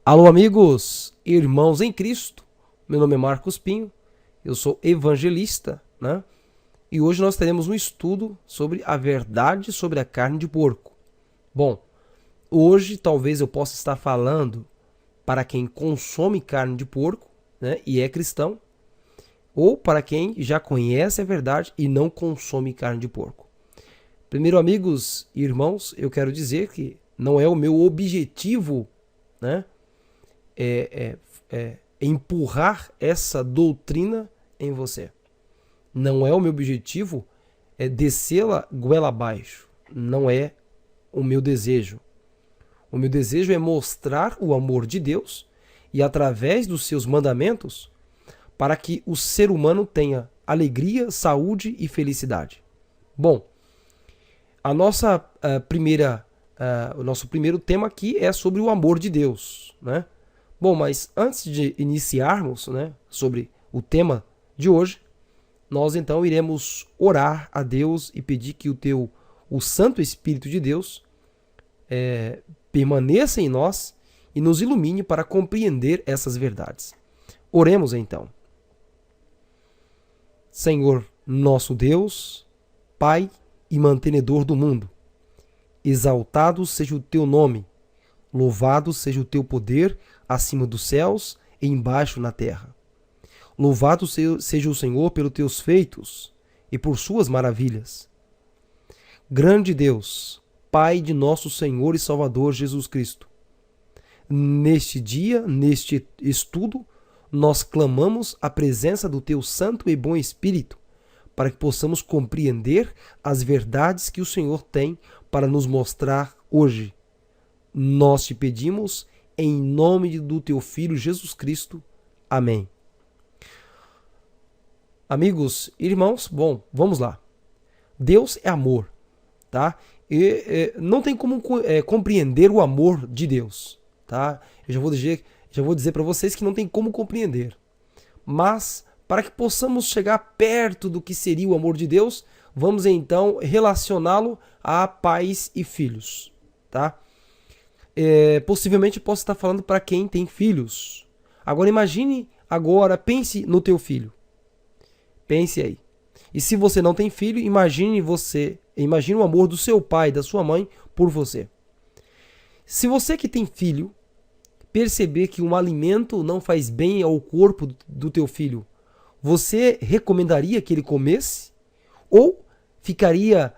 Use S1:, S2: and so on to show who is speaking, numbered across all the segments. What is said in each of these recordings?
S1: Alô, amigos, irmãos em Cristo. Meu nome é Marcos Pinho, eu sou evangelista, né? E hoje nós teremos um estudo sobre a verdade sobre a carne de porco. Bom, hoje talvez eu possa estar falando para quem consome carne de porco, né, e é cristão, ou para quem já conhece a verdade e não consome carne de porco. Primeiro, amigos e irmãos, eu quero dizer que não é o meu objetivo, né, empurrar essa doutrina em você. Não é o meu objetivo descê-la goela abaixo. Não é o meu desejo. O meu desejo é mostrar o amor de Deus e, através dos seus mandamentos, para que o ser humano tenha alegria, saúde e felicidade. Bom, a nossa o nosso primeiro tema aqui é sobre o amor de Deus, né? Bom, mas antes de iniciarmos, né, sobre o tema de hoje, nós então iremos orar a Deus e pedir que o Santo Espírito de Deus permaneça em nós e nos ilumine para compreender essas verdades. Oremos então. Senhor, nosso Deus, Pai e mantenedor do mundo, exaltado seja o teu nome, louvado seja o teu poder acima dos céus e embaixo na terra. Louvado seja o Senhor pelos teus feitos e por suas maravilhas. Grande Deus, Pai de nosso Senhor e Salvador Jesus Cristo, neste dia, neste estudo, nós clamamos a presença do teu Santo e bom Espírito para que possamos compreender as verdades que o Senhor tem para nos mostrar hoje. Nós te pedimos em nome do teu Filho Jesus Cristo. Amém. Amigos, irmãos, bom, vamos lá. Deus é amor, tá? E não tem como compreender o amor de Deus, tá? Eu já vou dizer para vocês que não tem como compreender. Mas para que possamos chegar perto do que seria o amor de Deus, vamos então relacioná-lo a pais e filhos, tá? Possivelmente posso estar falando para quem tem filhos. Agora pense no teu filho. Pense aí. E se você não tem filho, imagine o amor do seu pai, da sua mãe por você. Se você que tem filho perceber que um alimento não faz bem ao corpo do teu filho, você recomendaria que ele comesse? Ou ficaria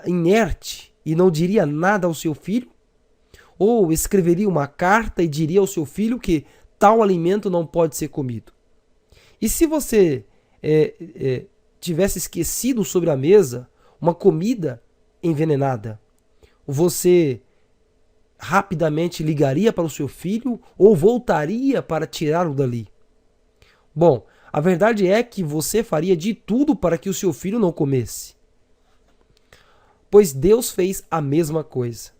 S1: inerte e não diria nada ao seu filho? Ou escreveria uma carta e diria ao seu filho que tal alimento não pode ser comido? E se você tivesse esquecido sobre a mesa uma comida envenenada, você rapidamente ligaria para o seu filho ou voltaria para tirá-lo dali? Bom, a verdade é que você faria de tudo para que o seu filho não comesse. Pois Deus fez a mesma coisa.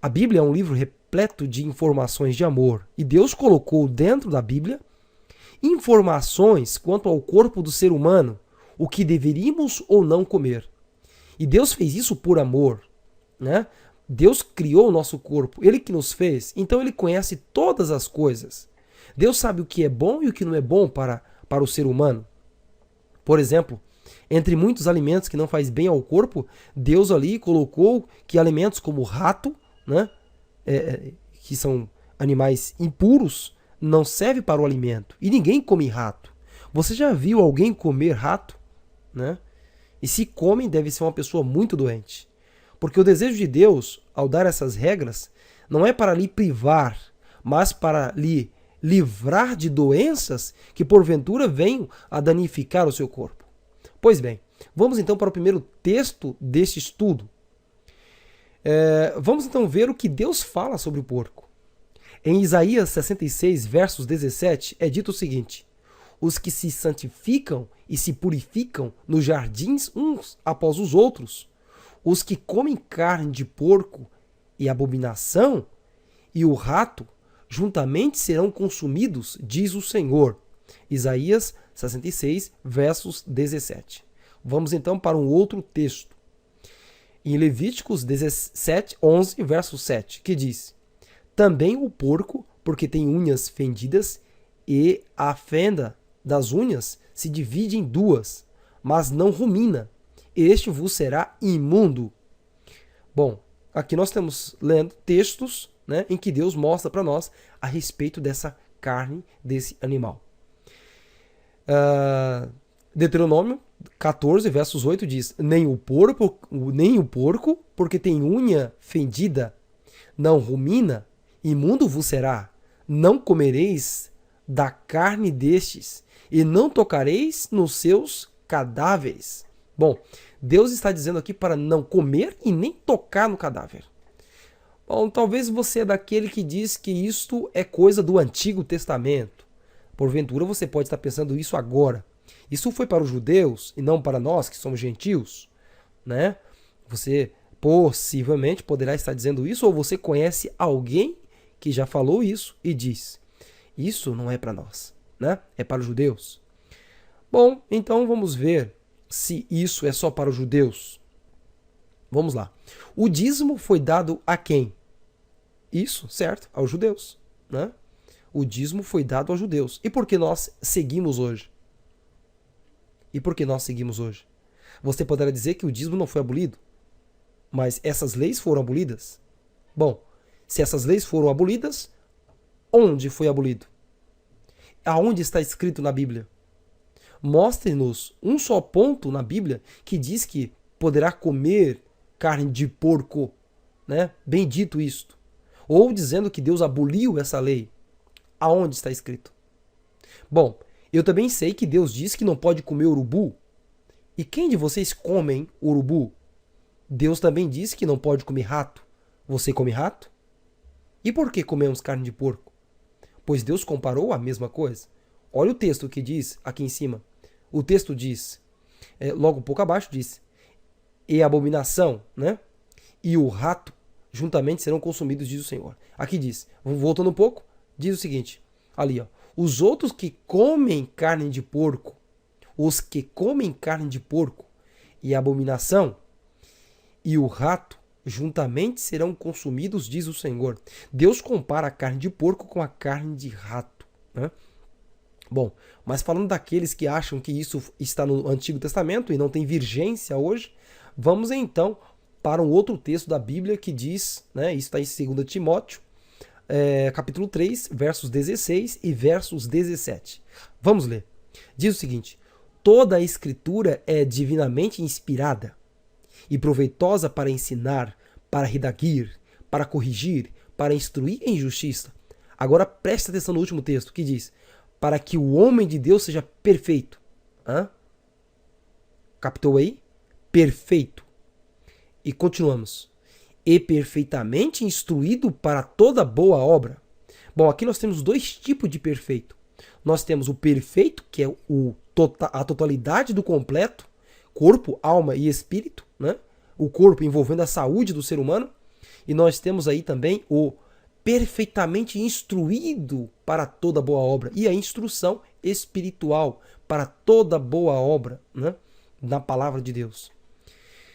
S1: A Bíblia é um livro repleto de informações de amor, e Deus colocou dentro da Bíblia informações quanto ao corpo do ser humano, o que deveríamos ou não comer. E Deus fez isso por amor, né? Deus criou o nosso corpo, Ele que nos fez, então Ele conhece todas as coisas. Deus sabe o que é bom e o que não é bom para o ser humano. Por exemplo, entre muitos alimentos que não faz bem ao corpo, Deus ali colocou que alimentos como rato, né, que são animais impuros, não serve para o alimento. E ninguém come rato. Você já viu alguém comer rato? Né? E se comem, deve ser uma pessoa muito doente. Porque o desejo de Deus, ao dar essas regras, não é para lhe privar, mas para lhe livrar de doenças que porventura venham a danificar o seu corpo. Pois bem, vamos então para o primeiro texto deste estudo. Vamos então ver o que Deus fala sobre o porco. Em Isaías 66, versos 17, é dito o seguinte: os que se santificam e se purificam nos jardins uns após os outros, os que comem carne de porco e abominação, e o rato, juntamente serão consumidos, diz o Senhor. Isaías 66, versos 17. Vamos então para um outro texto. Em Levíticos 17, 11, verso 7, que diz: também o porco porque tem unhas fendidas, e a fenda das unhas se divide em duas, mas não rumina. Este vos será imundo. Bom, aqui nós estamos lendo textos, né, em que Deus mostra para nós a respeito dessa carne, desse animal. Deuteronômio 14, versos 8 diz: nem o porco, porque tem unha fendida, não rumina, imundo vos será. Não comereis da carne destes, e não tocareis nos seus cadáveres. Bom, Deus está dizendo aqui para não comer e nem tocar no cadáver. Bom, talvez você é daquele que diz que isto é coisa do Antigo Testamento. Porventura você pode estar pensando isso agora. Isso foi para os judeus e não para nós que somos gentios, né? Você possivelmente poderá estar dizendo isso, ou você conhece alguém que já falou isso e diz: isso não é para nós, né? É para os judeus. Bom, então vamos ver se isso é só para os judeus. Vamos lá. O dízimo foi dado a quem? Isso, certo, aos judeus, né? O dízimo foi dado aos judeus. E por que nós seguimos hoje? Você poderá dizer que o dízimo não foi abolido, mas essas leis foram abolidas. Bom, se essas leis foram abolidas, onde foi abolido? Aonde está escrito na Bíblia? Mostre-nos um só ponto na Bíblia que diz que poderá comer carne de porco, né? Bendito isto. Ou dizendo que Deus aboliu essa lei. Aonde está escrito? Bom, eu também sei que Deus diz que não pode comer urubu. E quem de vocês comem urubu? Deus também diz que não pode comer rato. Você come rato? E por que comemos carne de porco? Pois Deus comparou a mesma coisa. Olha o texto que diz aqui em cima. O texto diz, logo um pouco abaixo diz: e a abominação, né? E o rato juntamente serão consumidos, diz o Senhor. Aqui diz, voltando um pouco, diz o seguinte, ali ó: os outros que comem carne de porco, e a abominação e o rato juntamente serão consumidos, diz o Senhor. Deus compara a carne de porco com a carne de rato, né? Bom, mas falando daqueles que acham que isso está no Antigo Testamento e não tem vigência hoje, vamos então para um outro texto da Bíblia que diz, né, isso está em 2 Timóteo, capítulo 3, versos 16 e versos 17. Vamos ler. Diz o seguinte: toda a Escritura é divinamente inspirada e proveitosa para ensinar, para redarguir, para corrigir, para instruir em justiça. Agora preste atenção no último texto que diz: para que o homem de Deus seja perfeito. Captou aí? Perfeito. E continuamos. E perfeitamente instruído para toda boa obra. Bom, aqui nós temos dois tipos de perfeito. Nós temos o perfeito, que é a totalidade do completo, corpo, alma e espírito, né? O corpo envolvendo a saúde do ser humano. E nós temos aí também o perfeitamente instruído para toda boa obra. E a instrução espiritual para toda boa obra, né? Na palavra de Deus.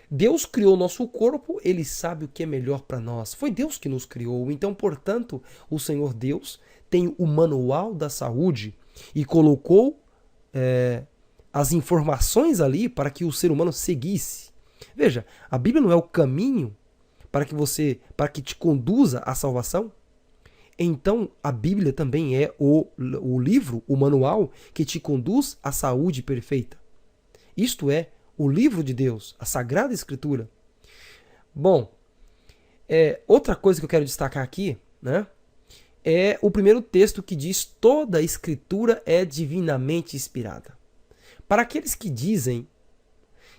S1: Deus criou o nosso corpo, Ele sabe o que é melhor para nós. Foi Deus que nos criou. Então, portanto, o Senhor Deus tem o manual da saúde e colocou as informações ali para que o ser humano seguisse. Veja, a Bíblia não é o caminho para que te conduza à salvação? Então, a Bíblia também é o livro, o manual que te conduz à saúde perfeita. Isto é o livro de Deus, a Sagrada Escritura. Bom, outra coisa que eu quero destacar aqui, né, é o primeiro texto que diz: toda a Escritura é divinamente inspirada. Para aqueles que dizem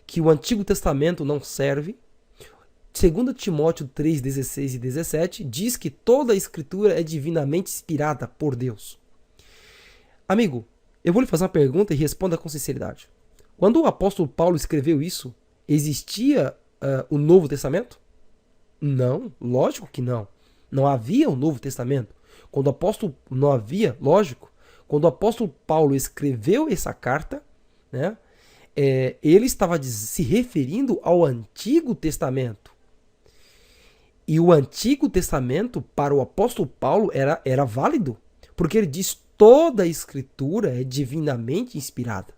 S1: que o Antigo Testamento não serve, 2 Timóteo 3, 16 e 17 diz que toda a Escritura é divinamente inspirada por Deus. Amigo, eu vou lhe fazer uma pergunta e responda com sinceridade. Quando o apóstolo Paulo escreveu isso, existia o Novo Testamento? Não, lógico que não. Não havia o Novo Testamento. Quando o apóstolo não havia, lógico, quando o apóstolo Paulo escreveu essa carta, né, ele estava se referindo ao Antigo Testamento. E o Antigo Testamento, para o apóstolo Paulo, era válido, porque ele diz: toda a Escritura é divinamente inspirada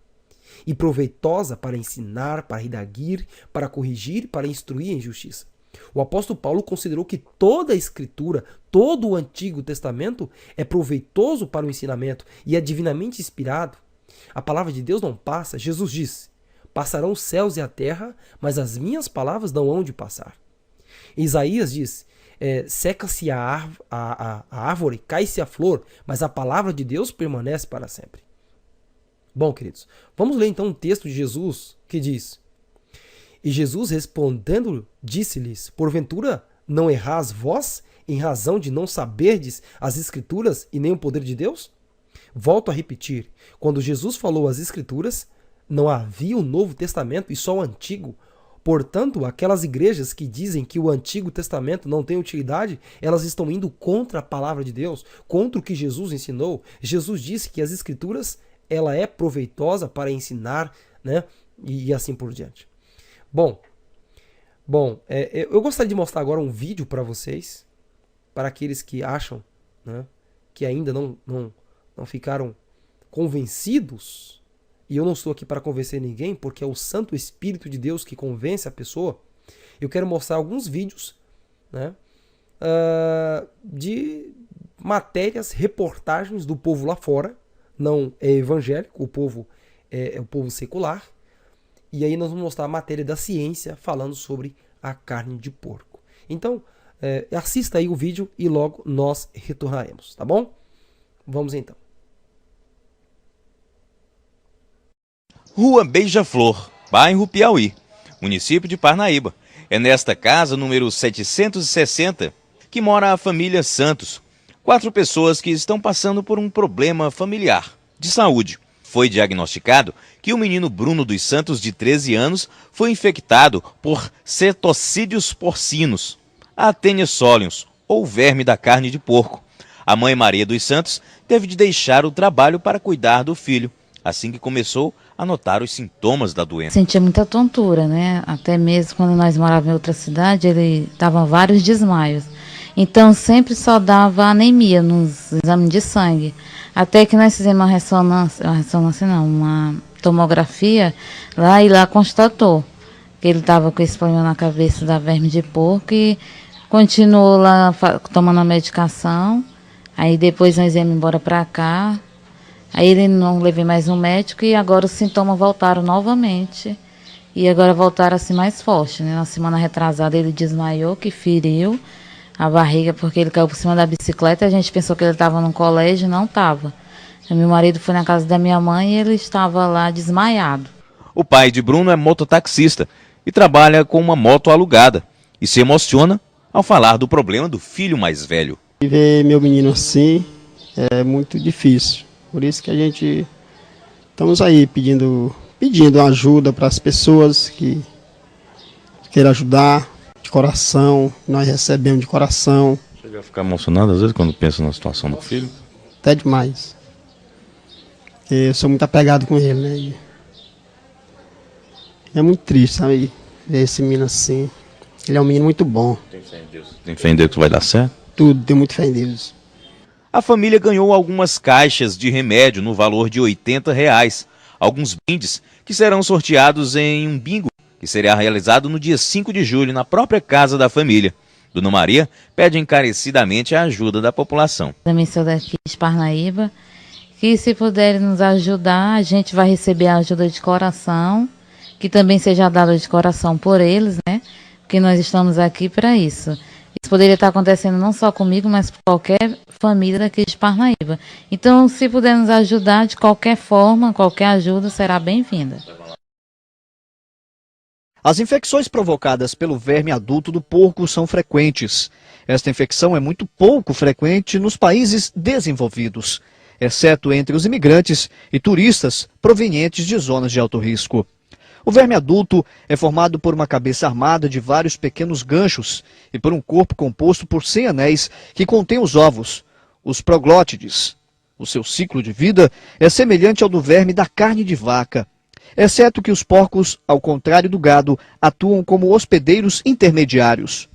S1: e proveitosa para ensinar, para redarguir, para corrigir, para instruir em justiça. O apóstolo Paulo considerou que toda a Escritura, todo o Antigo Testamento é proveitoso para o ensinamento e é divinamente inspirado. A palavra de Deus não passa. Jesus disse: passarão os céus e a terra, mas as minhas palavras não hão de passar. Isaías diz: seca-se a árvore, cai-se a flor, mas a palavra de Deus permanece para sempre. Bom, queridos, vamos ler então um texto de Jesus que diz: e Jesus respondendo disse-lhes: porventura não errais vós em razão de não saberdes as Escrituras e nem o poder de Deus? Volto a repetir, quando Jesus falou as Escrituras, não havia o Novo Testamento e só o Antigo. Portanto, aquelas igrejas que dizem que o Antigo Testamento não tem utilidade, elas estão indo contra a palavra de Deus, contra o que Jesus ensinou. Jesus disse que as Escrituras, ela é proveitosa para ensinar, né? E assim por diante. Bom, eu gostaria de mostrar agora um vídeo para vocês, para aqueles que acham, né, que ainda não ficaram convencidos. E eu não estou aqui para convencer ninguém, porque é o Santo Espírito de Deus que convence a pessoa. Eu quero mostrar alguns vídeos, né, de matérias, reportagens do povo lá fora. Não é evangélico, o povo é o povo secular. E aí nós vamos mostrar a matéria da ciência falando sobre a carne de porco. Então, assista aí o vídeo e logo nós retornaremos, tá bom? Vamos então.
S2: Rua Beija-Flor, bairro Piauí, município de Parnaíba. É nesta casa, número 760, que mora a família Santos. 4 pessoas que estão passando por um problema familiar de saúde. Foi diagnosticado que o menino Bruno dos Santos, de 13 anos, foi infectado por cetocídeos porcinos, a Taenia soliens, ou verme da carne de porco. A mãe Maria dos Santos teve de deixar o trabalho para cuidar do filho, assim que começou a notar os sintomas da doença.
S3: Sentia muita tontura, né? Até mesmo quando nós morávamos em outra cidade, ele dava vários desmaios. Então sempre só dava anemia nos exames de sangue. Até que nós fizemos uma tomografia lá, e lá constatou que ele estava com esse problema na cabeça da verme de porco e continuou lá tomando a medicação. Aí depois nós íamos embora para cá. Aí ele não levei mais um médico e agora os sintomas voltaram novamente. E agora voltaram assim mais forte, né? Na semana retrasada ele desmaiou, que feriu a barriga porque ele caiu por cima da bicicleta. A gente pensou que ele estava no colégio, não estava. Meu marido foi na casa da minha mãe e ele estava lá desmaiado.
S2: O pai de Bruno é mototaxista e trabalha com uma moto alugada e se emociona ao falar do problema do filho mais velho.
S4: Ver meu menino assim é muito difícil. Por isso que a gente estamos aí pedindo ajuda para as pessoas que queiram ajudar de coração. Nós recebemos de coração.
S2: Chega a ficar emocionado às vezes quando pensa na situação do filho?
S4: Até demais. Eu sou muito apegado com ele, né? E é muito triste, sabe? Ver esse menino assim. Ele é um menino muito bom.
S2: Tem fé em Deus. Tem fé em Deus que vai dar certo?
S4: Tudo, tenho muito fé em Deus.
S2: A família ganhou algumas caixas de remédio no valor de R$80, alguns brindes que serão sorteados em um bingo que será realizado no dia 5 de julho na própria casa da família. Dona Maria pede encarecidamente a ajuda da população.
S3: Também sou daqui de Parnaíba, que se puderem nos ajudar, a gente vai receber a ajuda de coração, que também seja dada de coração por eles, né? Porque nós estamos aqui para isso. Isso poderia estar acontecendo não só comigo, mas por qualquer família daqui de Parnaíba. Então, se puder nos ajudar de qualquer forma, qualquer ajuda será bem-vinda.
S5: As infecções provocadas pelo verme adulto do porco são frequentes. Esta infecção é muito pouco frequente nos países desenvolvidos, exceto entre os imigrantes e turistas provenientes de zonas de alto risco. O verme adulto é formado por uma cabeça armada de vários pequenos ganchos e por um corpo composto por 100 anéis que contém os ovos, os proglótides. O seu ciclo de vida é semelhante ao do verme da carne de vaca, exceto que os porcos, ao contrário do gado, atuam como hospedeiros intermediários.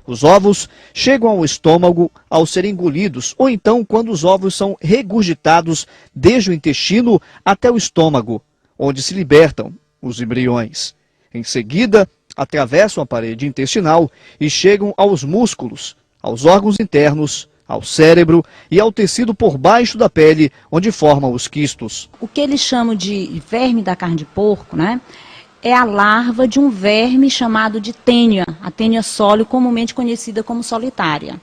S5: Os ovos chegam ao estômago ao serem engolidos, ou então quando os ovos são regurgitados desde o intestino até o estômago, onde se libertam os embriões. Em seguida, atravessam a parede intestinal e chegam aos músculos, aos órgãos internos, ao cérebro e ao tecido por baixo da pele, onde formam os quistos.
S6: O que eles chamam de verme da carne de porco, né? É a larva de um verme chamado de tênia, a tênia sólio, comumente conhecida como solitária.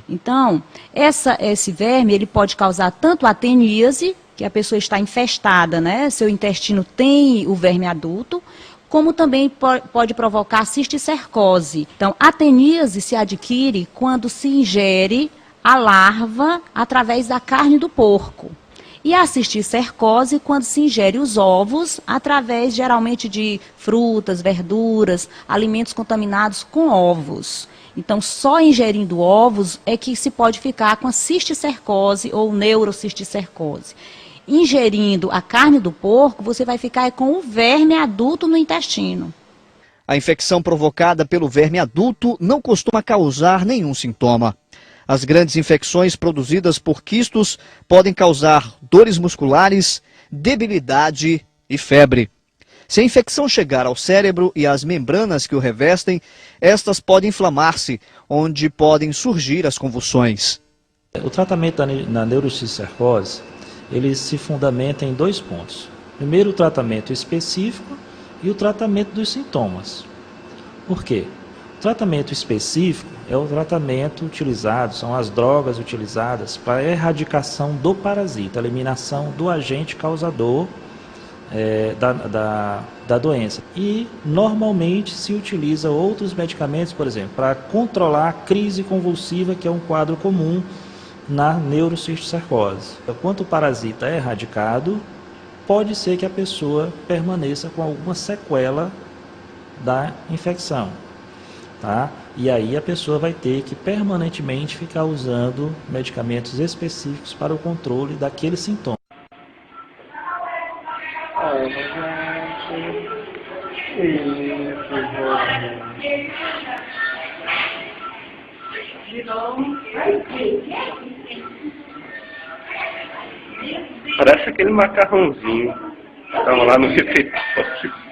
S6: Então, esse verme ele pode causar tanto a teníase, que a pessoa está infestada, né? Seu intestino tem o verme adulto, como também pode provocar cisticercose. Então, a teníase se adquire quando se ingere a larva através da carne do porco. E a cisticercose quando se ingere os ovos através, geralmente, de frutas, verduras, alimentos contaminados com ovos. Então, só ingerindo ovos é que se pode ficar com a cisticercose ou neurocisticercose. Ingerindo a carne do porco, você vai ficar com o verme adulto no intestino.
S5: A infecção provocada pelo verme adulto não costuma causar nenhum sintoma. As grandes infecções produzidas por quistos podem causar dores musculares, debilidade e febre. Se a infecção chegar ao cérebro e às membranas que o revestem, estas podem inflamar-se, onde podem surgir as convulsões.
S7: O tratamento da neurocisticercose, ele se fundamenta em 2 pontos. Primeiro, o tratamento específico e o tratamento dos sintomas. Por quê? O tratamento específico é o tratamento utilizado, são as drogas utilizadas para a erradicação do parasita, a eliminação do agente causador da doença. E normalmente se utiliza outros medicamentos, por exemplo, para controlar a crise convulsiva, que é um quadro comum na neurocisticercose. Quando o parasita é erradicado, pode ser que a pessoa permaneça com alguma sequela da infecção. Tá? E aí a pessoa vai ter que permanentemente ficar usando medicamentos específicos para o controle daquele sintoma.
S8: Parece aquele macarrãozinho que estava lá no refeitório.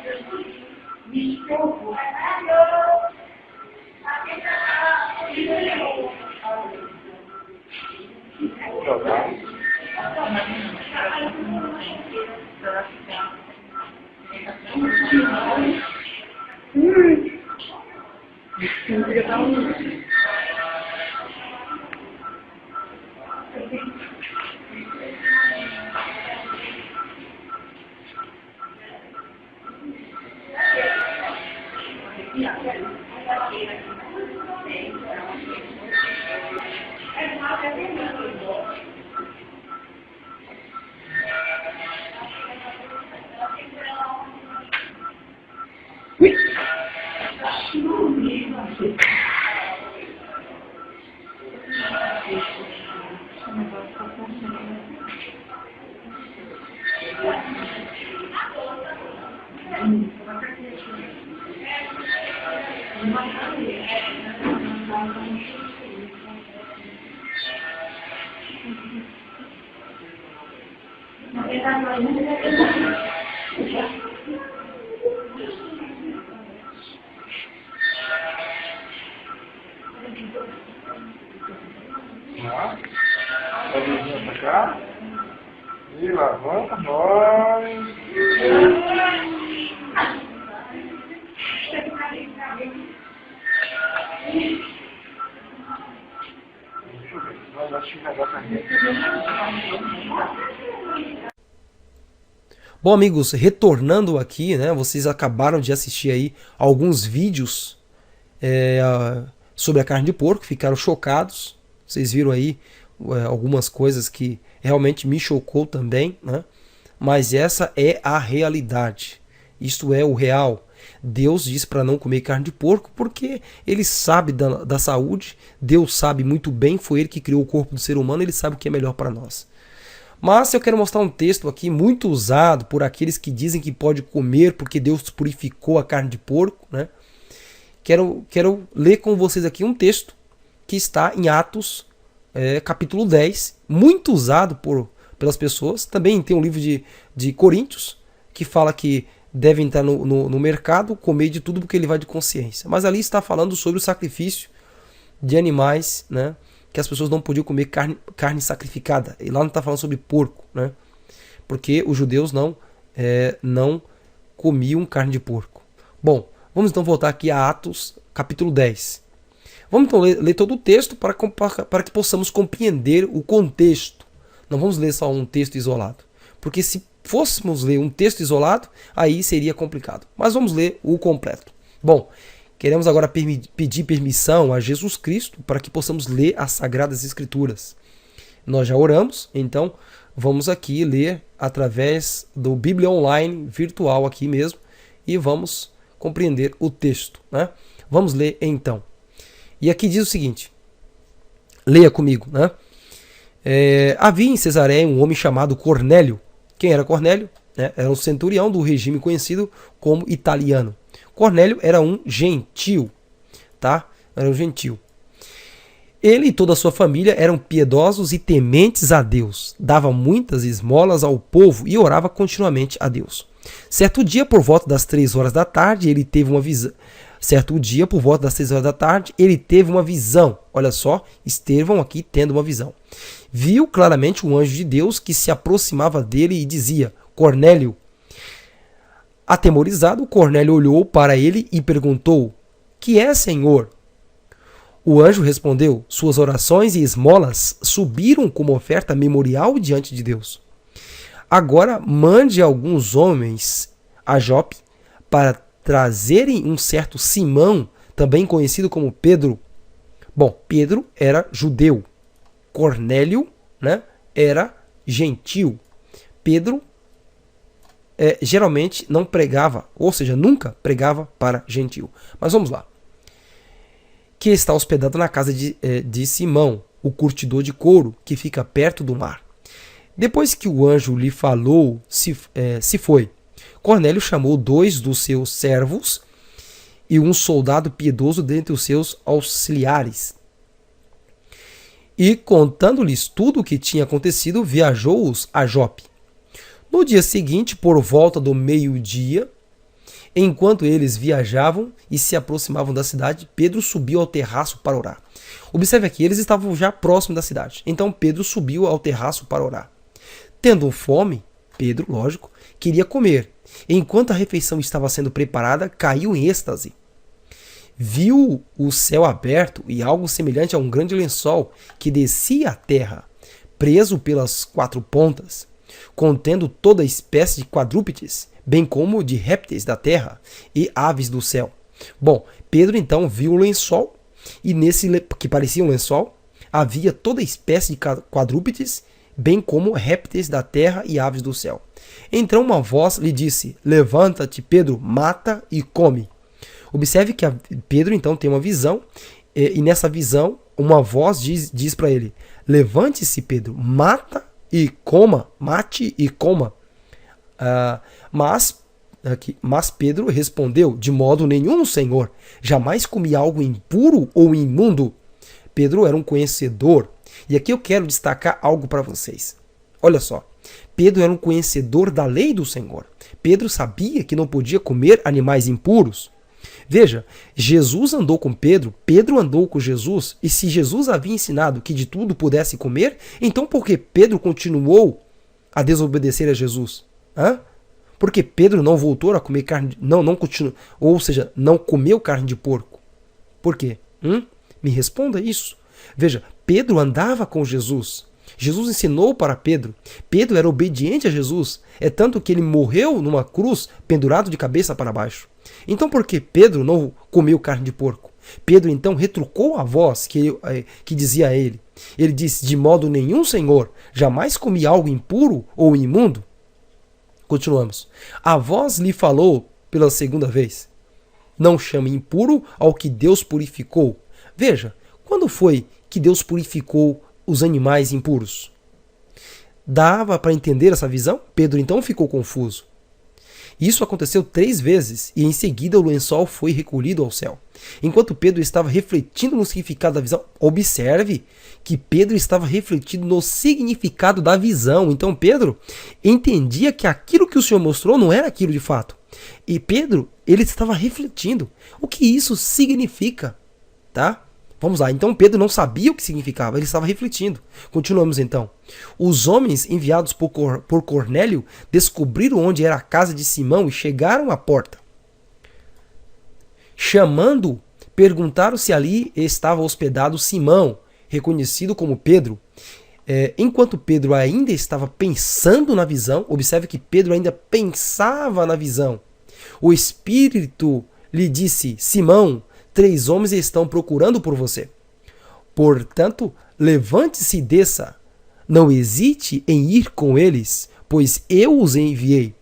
S8: E levanta nós.
S1: Bom, amigos, retornando aqui, né? Vocês acabaram de assistir aí alguns vídeos sobre a carne de porco, ficaram chocados. Vocês viram aí algumas coisas que realmente me chocou também, né? Mas essa é a realidade. Isto é o real. Deus diz para não comer carne de porco porque Ele sabe da saúde. Deus sabe muito bem, foi Ele que criou o corpo do ser humano, Ele sabe o que é melhor para nós. Mas eu quero mostrar um texto aqui muito usado por aqueles que dizem que pode comer porque Deus purificou a carne de porco, né? quero ler com vocês aqui um texto que está em Atos, capítulo 10, muito usado pelas pessoas. Também tem um livro de Coríntios, que fala que devem estar no mercado, comer de tudo porque ele vai de consciência. Mas ali está falando sobre o sacrifício de animais, né? Que as pessoas não podiam comer carne sacrificada. E lá não está falando sobre porco, né? Porque os judeus não comiam carne de porco. Bom, vamos então voltar aqui a Atos, capítulo 10. Vamos então ler todo o texto para que possamos compreender o contexto. Não vamos ler só um texto isolado. Porque se fôssemos ler um texto isolado, aí seria complicado. Mas vamos ler o completo. Bom, queremos agora pedir permissão a Jesus Cristo para que possamos ler as Sagradas Escrituras. Nós já oramos, então vamos aqui ler através do Bíblia Online virtual aqui mesmo e vamos compreender o texto, né? Vamos ler então. E aqui diz o seguinte, leia comigo, né? Havia em Cesareia um homem chamado Cornélio. Quem era Cornélio? Era um centurião do regime conhecido como italiano. Cornélio era um gentil, tá? Era um gentil. Ele e toda a sua família eram piedosos e tementes a Deus. Dava muitas esmolas ao povo e orava continuamente a Deus. Certo dia, por volta das 3 horas da tarde, ele teve uma visão. Olha só, Estevão aqui tendo uma visão. Viu claramente um anjo de Deus que se aproximava dele e dizia: Cornélio. Atemorizado, Cornélio olhou para ele e perguntou: Que é, Senhor? O anjo respondeu: Suas orações e esmolas subiram como oferta memorial diante de Deus. Agora mande alguns homens a Jope para trazerem um certo Simão, também conhecido como Pedro. Bom, Pedro era judeu. Cornélio, né, era gentil. Pedro geralmente não pregava, ou seja, nunca pregava para gentil. Mas vamos lá. Que está hospedado na casa de Simão, o curtidor de couro, que fica perto do mar. Depois que o anjo lhe falou, se foi. Cornélio chamou 2 dos seus servos e um soldado piedoso dentre os seus auxiliares. E, contando-lhes tudo o que tinha acontecido, viajou-os a Jope. No dia seguinte, por volta do meio-dia, enquanto eles viajavam e se aproximavam da cidade, Pedro subiu ao terraço para orar. Observe aqui, eles estavam já próximos da cidade. Então Pedro subiu ao terraço para orar. Tendo fome, Pedro, lógico, queria comer. Enquanto a refeição estava sendo preparada, caiu em êxtase. Viu o céu aberto e algo semelhante a um grande lençol que descia à terra, preso pelas 4 pontas, contendo toda espécie de quadrúpedes, bem como de répteis da terra e aves do céu. Bom, Pedro então viu o lençol, e nesse que parecia um lençol, havia toda espécie de quadrúpedes, bem como répteis da terra e aves do céu. Então uma voz lhe disse: Levanta-te, Pedro, mata e come. Observe que Pedro então tem uma visão, e nessa visão uma voz diz para ele: Levante-se, Pedro, mate e coma. Mas Pedro respondeu: De modo nenhum, Senhor, jamais comi algo impuro ou imundo. Pedro era um conhecedor. E aqui eu quero destacar algo para vocês. Olha só, Pedro era um conhecedor da lei do Senhor. Pedro sabia que não podia comer animais impuros. Veja, Jesus andou com Pedro, Pedro andou com Jesus, e se Jesus havia ensinado que de tudo pudesse comer, então por que Pedro continuou a desobedecer a Jesus? Porque Pedro não voltou a comer carne, não continuou, ou seja, não comeu carne de porco. Por quê? Me responda isso. Veja, Pedro andava com Jesus. Jesus ensinou para Pedro. Pedro era obediente a Jesus. É tanto que ele morreu numa cruz, pendurado de cabeça para baixo. Então por que Pedro não comeu carne de porco? Pedro então retrucou a voz que dizia a ele. Ele disse: De modo nenhum, Senhor, jamais comi algo impuro ou imundo. Continuamos. A voz lhe falou pela segunda vez: Não chame impuro ao que Deus purificou. Veja, quando foi que Deus purificou os animais impuros? Dava para entender essa visão? Pedro então ficou confuso. Isso aconteceu 3 vezes e em seguida o lençol foi recolhido ao céu. Enquanto Pedro estava refletindo no significado da visão, observe que Pedro estava refletindo no significado da visão. Então Pedro entendia que aquilo que o Senhor mostrou não era aquilo de fato. E Pedro, ele estava refletindo o que isso significa, tá? Vamos lá, então Pedro não sabia o que significava, ele estava refletindo. Continuamos então. Os homens enviados por Cornélio descobriram onde era a casa de Simão e chegaram à porta. Chamando, perguntaram se ali estava hospedado Simão, reconhecido como Pedro. Enquanto Pedro ainda estava pensando na visão, observe que Pedro ainda pensava na visão. O Espírito lhe disse: Simão, 3 homens estão procurando por você. Portanto, levante-se e desça. Não hesite em ir com eles, pois eu os enviei.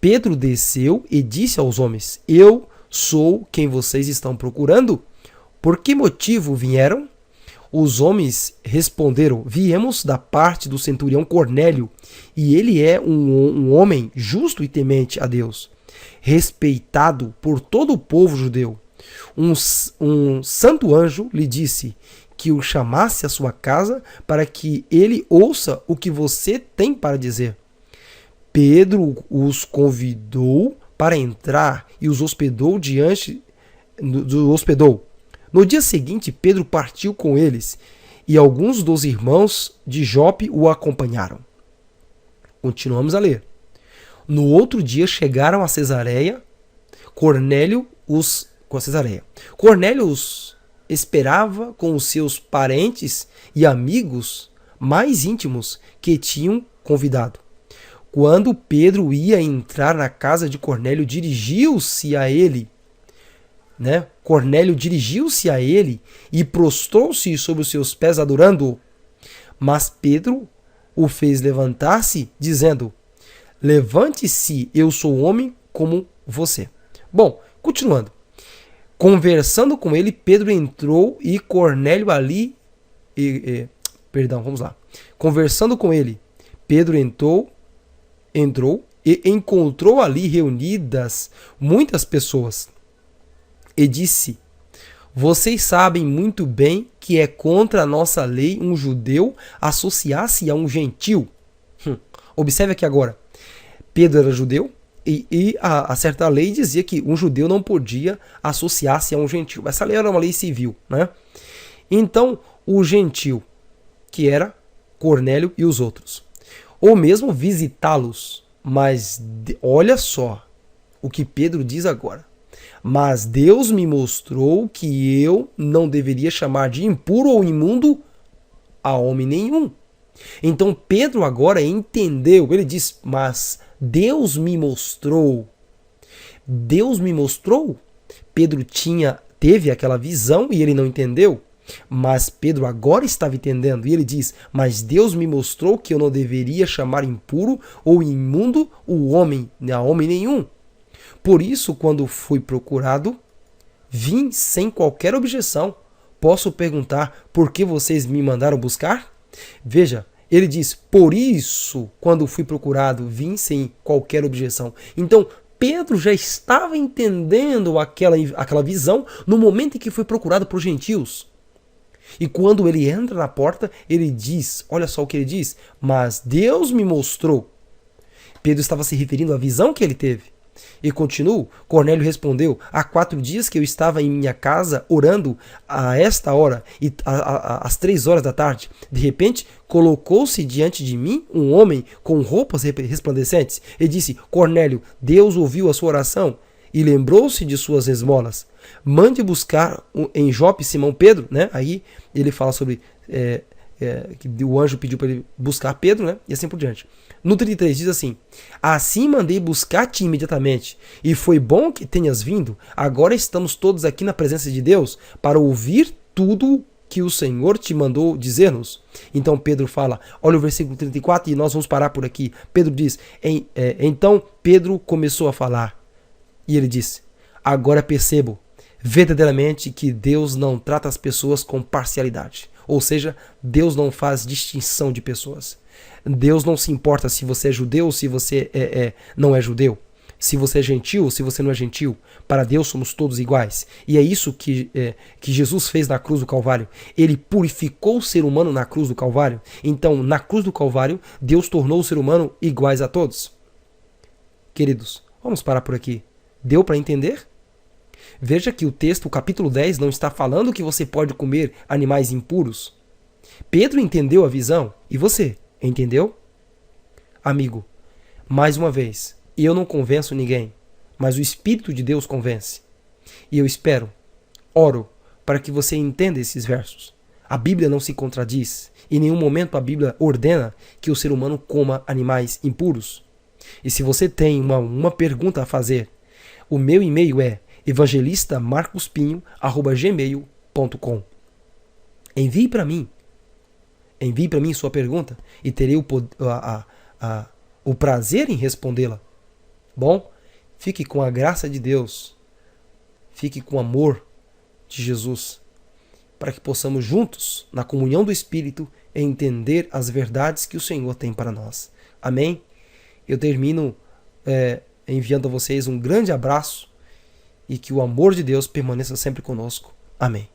S1: Pedro desceu e disse aos homens: Eu sou quem vocês estão procurando. Por que motivo vieram? Os homens responderam: Viemos da parte do centurião Cornélio, e ele é um homem justo e temente a Deus, respeitado por todo o povo judeu. Um santo anjo lhe disse que o chamasse à sua casa para que ele ouça o que você tem para dizer. Pedro os convidou para entrar e os hospedou No dia seguinte, Pedro partiu com eles e alguns dos irmãos de Jope o acompanharam. Continuamos a ler. No outro dia chegaram a Cesareia. Cornélio os esperava com os seus parentes e amigos mais íntimos que tinham convidado. Quando Pedro ia entrar na casa de Cornélio, dirigiu-se a ele, Cornélio dirigiu-se a ele e prostrou-se sobre os seus pés, adorando-o. Mas Pedro o fez levantar-se, dizendo: Levante-se, eu sou homem como você. Bom, continuando. Conversando com ele, Pedro entrou e Cornélio ali... vamos lá. Conversando com ele, Pedro entrou e encontrou ali reunidas muitas pessoas. E disse: Vocês sabem muito bem que é contra a nossa lei um judeu associar-se a um gentil. Observe aqui agora. Pedro era judeu e a certa lei dizia que um judeu não podia associar-se a um gentil. Essa lei era uma lei civil, né? Então, o gentil, que era Cornélio e os outros, ou mesmo visitá-los. Mas olha só o que Pedro diz agora. Mas Deus me mostrou que eu não deveria chamar de impuro ou imundo a homem nenhum. Então Pedro agora entendeu. Ele diz: mas Deus me mostrou. Deus me mostrou. Pedro teve aquela visão e ele não entendeu. Mas Pedro agora estava entendendo. E ele diz: mas Deus me mostrou que eu não deveria chamar impuro ou imundo o homem, a homem nenhum. Por isso, quando fui procurado, vim sem qualquer objeção. Posso perguntar por que vocês me mandaram buscar? Veja, ele diz: por isso, quando fui procurado, vim sem qualquer objeção. Então, Pedro já estava entendendo aquela visão no momento em que foi procurado por gentios. E quando ele entra na porta, ele diz, olha só o que ele diz: mas Deus me mostrou. Pedro estava se referindo à visão que ele teve. E continuo, Cornélio respondeu: há 4 dias que eu estava em minha casa orando a esta hora, e às 3 horas da tarde. De repente, colocou-se diante de mim um homem com roupas resplandecentes e disse: Cornélio, Deus ouviu a sua oração e lembrou-se de suas esmolas. Mande buscar em Jope Simão Pedro, né? Aí ele fala sobre que o anjo pediu para ele buscar Pedro, né? E assim por diante. No 33 diz assim: assim mandei buscar-te imediatamente, e foi bom que tenhas vindo. Agora estamos todos aqui na presença de Deus para ouvir tudo que o Senhor te mandou dizer-nos. Então Pedro fala, olha o versículo 34 e nós vamos parar por aqui. Pedro diz, então Pedro começou a falar e ele disse: agora percebo verdadeiramente que Deus não trata as pessoas com parcialidade. Ou seja, Deus não faz distinção de pessoas. Deus não se importa se você é judeu ou se você não é judeu. Se você é gentil ou se você não é gentil, para Deus somos todos iguais. E é isso que Jesus fez na cruz do Calvário. Ele purificou o ser humano na cruz do Calvário. Então, na cruz do Calvário, Deus tornou o ser humano iguais a todos. Queridos, vamos parar por aqui. Deu para entender? Veja que o texto, o capítulo 10, não está falando que você pode comer animais impuros. Pedro entendeu a visão. E você, entendeu? Amigo, mais uma vez, eu não convenço ninguém, mas o Espírito de Deus convence. E eu espero, oro, para que você entenda esses versos. A Bíblia não se contradiz. Em nenhum momento a Bíblia ordena que o ser humano coma animais impuros. E se você tem uma pergunta a fazer, o meu e-mail é evangelistamarcospinho@gmail.com. Envie para mim sua pergunta e terei o prazer em respondê-la. Bom, fique com a graça de Deus, fique com o amor de Jesus, para que possamos juntos, na comunhão do Espírito, entender as verdades que o Senhor tem para nós. Amém? Eu termino enviando a vocês um grande abraço e que o amor de Deus permaneça sempre conosco. Amém.